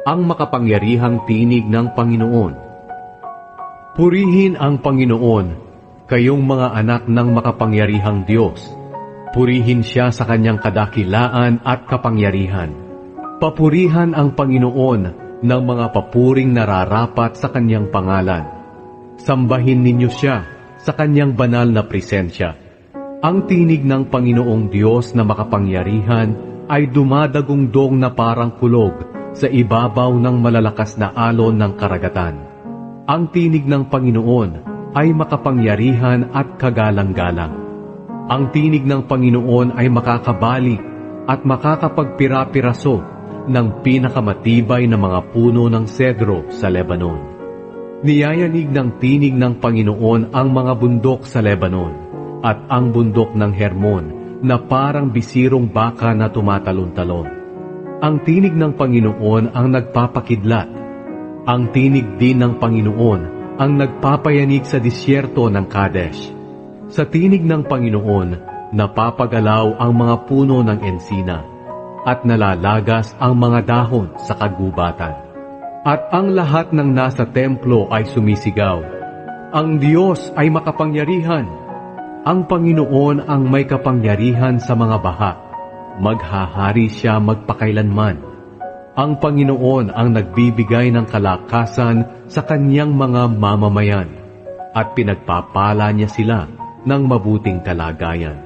ang makapangyarihang tinig ng Panginoon. Purihin ang Panginoon, kayong mga anak ng makapangyarihang Diyos. Purihin siya sa kanyang kadakilaan at kapangyarihan. Papurihan ang Panginoon ng mga papuring nararapat sa kanyang pangalan. Sambahin ninyo siya sa kanyang banal na presensya. Ang tinig ng Panginoong Diyos na makapangyarihan ay dumadagungdong na parang kulog sa ibabaw ng malalakas na alon ng karagatan. Ang tinig ng Panginoon ay makapangyarihan at kagalang-galang. Ang tinig ng Panginoon ay makakabali at makakapagpira-piraso ng pinakamatibay na mga puno ng sedro sa Lebanon. Niyayanig ng tinig ng Panginoon ang mga bundok sa Lebanon at ang bundok ng Hermon na parang bisirong baka na tumatalon-talon. Ang tinig ng Panginoon ang nagpapakidlat. Ang tinig din ng Panginoon ang nagpapayanig sa disyerto ng Kadesh. Sa tinig ng Panginoon, napapagalaw ang mga puno ng ensina at nalalagas ang mga dahon sa kagubatan. At ang lahat ng nasa templo ay sumisigaw, "Ang Diyos ay makapangyarihan! Ang Panginoon ang may kapangyarihan sa mga baha. Maghahari siya magpakailanman. Ang Panginoon ang nagbibigay ng kalakasan sa kanyang mga mamamayan, at pinagpapala niya sila ng mabuting kalagayan."